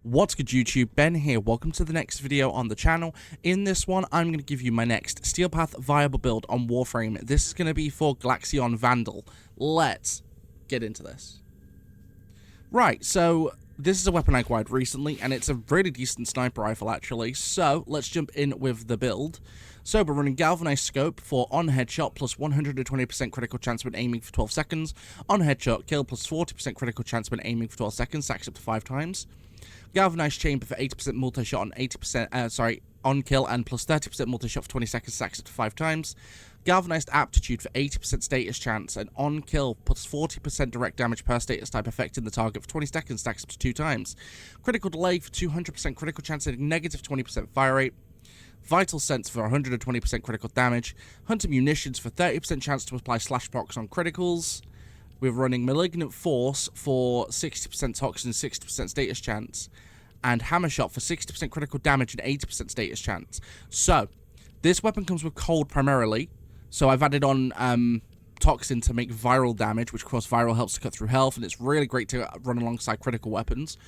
What's good YouTube, Ben here, welcome to the next video on the channel. In this one, I'm going to give you my next Steel Path viable build on Warframe. This is going to be for Glaxion Vandal. Let's get into this. Right, so this is a weapon I acquired recently, and it's a really decent sniper rifle actually, so let's jump in with the build. So we're running Galvanized Scope for on headshot plus 120% critical chance when aiming for 12 seconds, on headshot kill plus 40% critical chance when aiming for 12 seconds, stacks up to 5 times. Galvanized Chamber for 80% multi-shot on 80%, on kill and plus 30% multi-shot for 20 seconds, stacks up to 5 times. Galvanized Aptitude for 80% status chance and on kill plus 40% direct damage per status type affecting the target for 20 seconds, stacks up to 2 times. Critical Delay for 200% critical chance and negative 20% fire rate. Vital Sense for 120% critical damage. Hunter Munitions for 30% chance to apply slash procs on criticals. We're running Malignant Force for 60% toxin, 60% status chance, and Hammer Shot for 60% critical damage and 80% status chance. So, this weapon comes with cold primarily, so I've added on toxin to make viral damage, which of course viral helps to cut through health, and it's really great to run alongside critical weapons.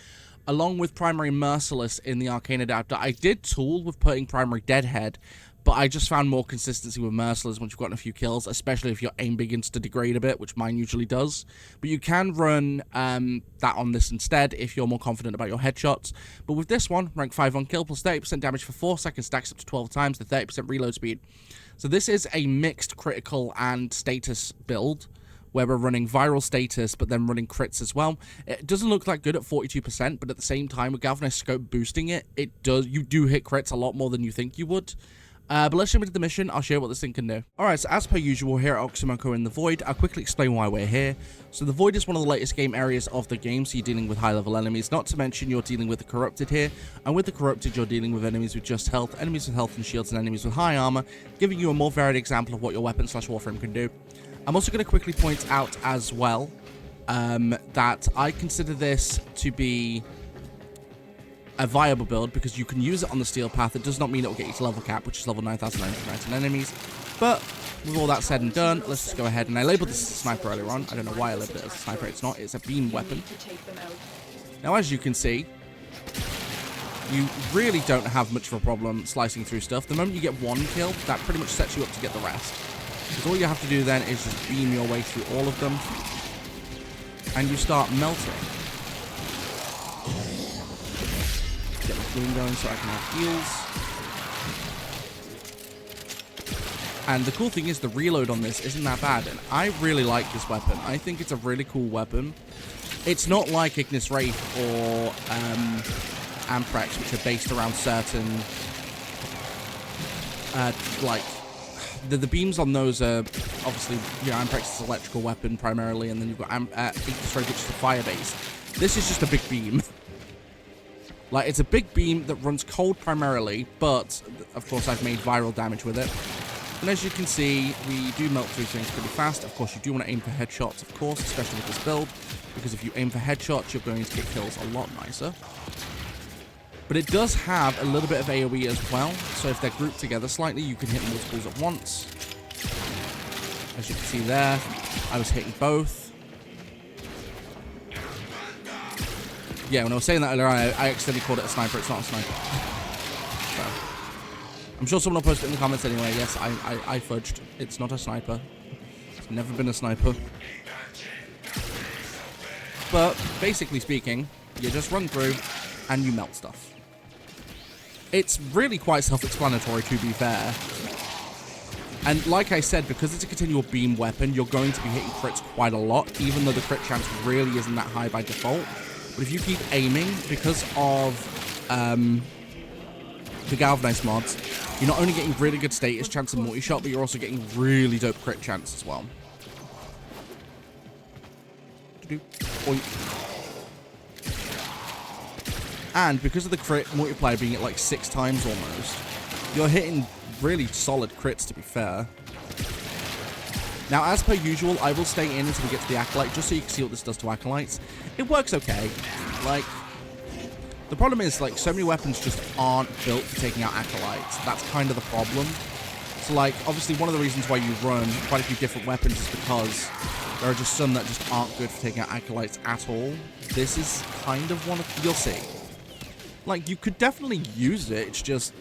Along with Primary Merciless in the Arcane adapter, I did tool with putting Primary Deadhead, but I just found more consistency with Merciless once you've gotten a few kills, especially if your aim begins to degrade a bit, which mine usually does. But you can run that on this instead if you're more confident about your headshots. But with this one, rank 5 on kill, plus 30% damage for 4 seconds, stacks up to 12 times, the 30% reload speed. So this is a mixed critical and status build, where we're running viral status, but then running crits as well. It doesn't look that good at 42%, but at the same time, with Galvanized Scope boosting it, you do hit crits a lot more than you think you would. But let's jump into the mission. I'll show you what this thing can do. Alright, so as per usual, here at Oxymoko in the Void, I'll quickly explain why we're here. So the Void is one of the latest game areas of the game, so you're dealing with high-level enemies. Not to mention, you're dealing with the Corrupted here. And with the Corrupted, you're dealing with enemies with just health, enemies with health and shields, and enemies with high armor, giving you a more varied example of what your weapon / Warframe can do. I'm also going to quickly point out as well that I consider this to be a viable build because you can use it on the Steel Path. It does not mean it will get you to level cap, which is level 9,919 enemies. But with all that said and done, let's just go ahead. And I labeled this as a sniper earlier on. I don't know why I labeled it as a sniper. It's not. It's a beam weapon. Now, as you can see, you really don't have much of a problem slicing through stuff. The moment you get one kill, that pretty much sets you up to get the rest. Because all you have to do then is just beam your way through all of them. And you start melting. Get the bloom going so I can have heals. And the cool thing is the reload on this isn't that bad. And I really like this weapon. I think it's a really cool weapon. It's not like Ignis Wraith or Amprex, which are based around certain the beams on those are obviously, you know, Amprex is an electrical weapon primarily, and then you've got Ignis Wraith, which is a fire base. This is just a big beam. Like, it's a big beam that runs cold primarily, but of course I've made viral damage with it. And as you can see, we do melt through things pretty fast. Of course, you do want to aim for headshots, of course, especially with this build, because if you aim for headshots, you're going to get kills a lot nicer. But it does have a little bit of AoE as well, so if they're grouped together slightly, you can hit multiples at once. As you can see there, I was hitting both. Yeah, when I was saying that earlier, I accidentally called it a sniper. It's not a sniper. So, I'm sure someone will post it in the comments anyway. Yes, I fudged. It's not a sniper. It's never been a sniper. But, basically speaking, you just run through and you melt stuff. It's really quite self-explanatory, to be fair. And like I said, because it's a continual beam weapon, you're going to be hitting crits quite a lot, even though the crit chance really isn't that high by default. But if you keep aiming, because of the Galvanized mods, you're not only getting really good status chance and multi-shot, but you're also getting really dope crit chance as well. And because of the crit multiplier being at like 6 times almost, you're hitting really solid crits, to be fair. Now, as per usual, I will stay in until we get to the Acolyte, just so you can see what this does to Acolytes. It works okay. Like, the problem is, like, so many weapons just aren't built for taking out Acolytes. That's kind of the problem. So, like, obviously one of the reasons why you run quite a few different weapons is because there are just some that just aren't good for taking out Acolytes at all. This is kind of one of... You'll see. Like, you could definitely use it. It's just,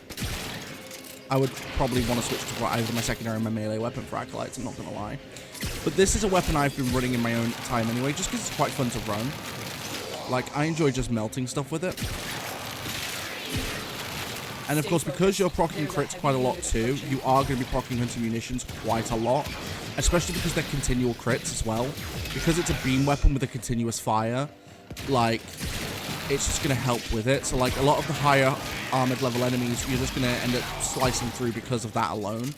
I would probably want to switch to either my secondary or my melee weapon for acolytes, I'm not going to lie. But this is a weapon I've been running in my own time anyway, just because it's quite fun to run. Like, I enjoy just melting stuff with it. And of course, because you're proccing crits quite a lot too, you are going to be proccing hunting munitions quite a lot. Especially because they're continual crits as well. Because it's a beam weapon with a continuous fire, like, it's just going to help with it. So, like, a lot of the higher armored level enemies, you're just going to end up slicing through because of that alone.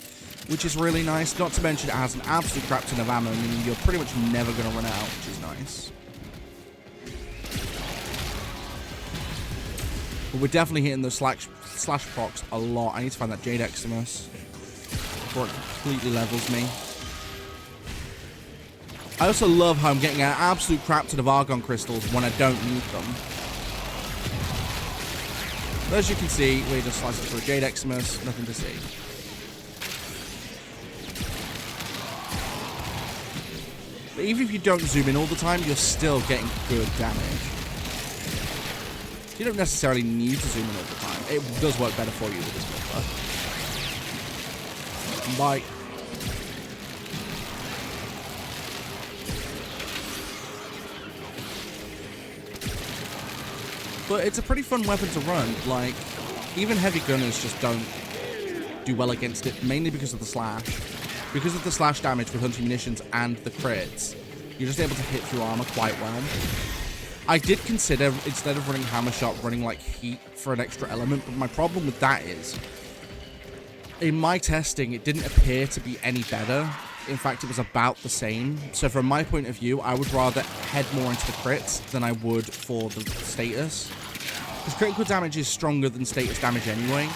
Which is really nice. Not to mention it has an absolute crap ton of ammo, meaning you're pretty much never going to run out, which is nice. But we're definitely hitting those slash procs a lot. I need to find that Jade Eximus before it completely levels me. I also love how I'm getting an absolute crap ton of Argon crystals when I don't need them. But as you can see, we're just slicing through a Jade Eximus, nothing to see. But even if you don't zoom in all the time, you're still getting good damage. You don't necessarily need to zoom in all the time. It does work better for you with this build. Bye. But it's a pretty fun weapon to run. Like, even heavy gunners just don't do well against it, mainly because of the slash. Because of the slash damage with hunting munitions and the crits, you're just able to hit through armor quite well. I did consider, instead of running hammer shot, running like heat for an extra element, but my problem with that is, in my testing, it didn't appear to be any better. In fact, it was about the same. So from my point of view, I would rather head more into the crits than I would for the status. Because critical damage is stronger than status damage anyway.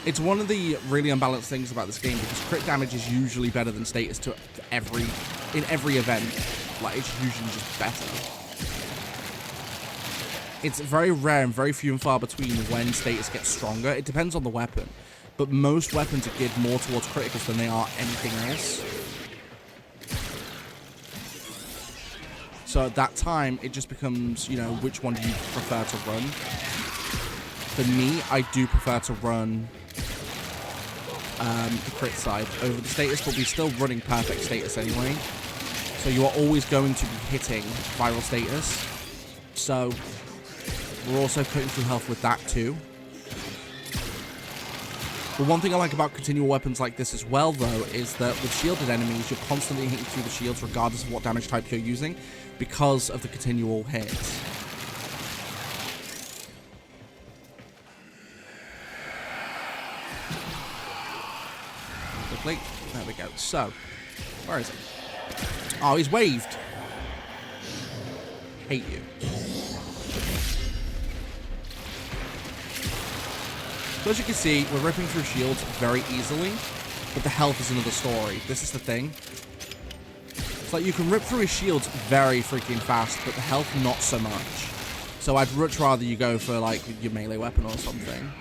It's one of the really unbalanced things about this game, because crit damage is usually better than status in every event. Like, it's usually just better. It's very rare and very few and far between when status gets stronger. It depends on the weapon. But most weapons are geared more towards criticals than they are anything else. So at that time, it just becomes, you know, which one do you prefer to run? For me, I do prefer to run the crit side over the status, but we're still running perfect status anyway. So you are always going to be hitting viral status. So we're also putting through health with that too. But one thing I like about continual weapons like this as well, though, is that with shielded enemies, you're constantly hitting through the shields regardless of what damage type you're using, because of the continual hits. Quickly. There we go. So, where is it? Oh, he's waved. Hate you. So as you can see, we're ripping through shields very easily, but the health is another story. This is the thing. It's like you can rip through his shields very freaking fast, but the health not so much. So I'd much rather you go for like your melee weapon or something.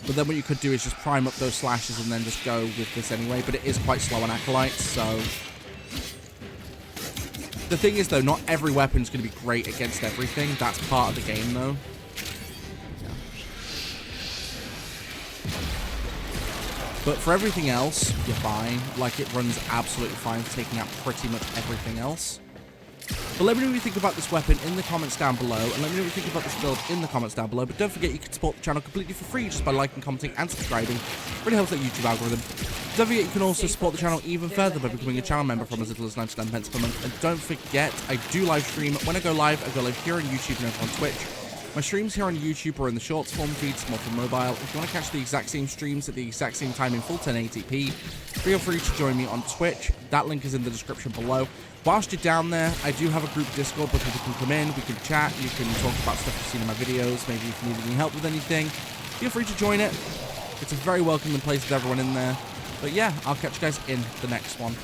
But then what you could do is just prime up those slashes and then just go with this anyway, but it is quite slow on acolytes, so... The thing is, though, not every weapon's going to be great against everything. That's part of the game, though. Yeah. But for everything else, you're fine. Like, it runs absolutely fine for taking out pretty much everything else. But let me know what you think about this weapon in the comments down below, and let me know what you think about this build in the comments down below. But don't forget, you can support the channel completely for free just by liking, commenting, and subscribing. It really helps that YouTube algorithm. Don't forget, you can also support the channel even further by becoming a channel member from as little as 99 pence per month. And don't forget, I do live stream. When I go live here on YouTube and over on Twitch. My streams here on YouTube are in the shorts form feeds, more for mobile. If you want to catch the exact same streams at the exact same time in full 1080p, feel free to join me on Twitch. That link is in the description below. Whilst you're down there, I do have a group Discord where people can come in, we can chat, you can talk about stuff you've seen in my videos, maybe if you need any help with anything. Feel free to join it. It's a very welcoming place with everyone in there. But yeah, I'll catch you guys in the next one.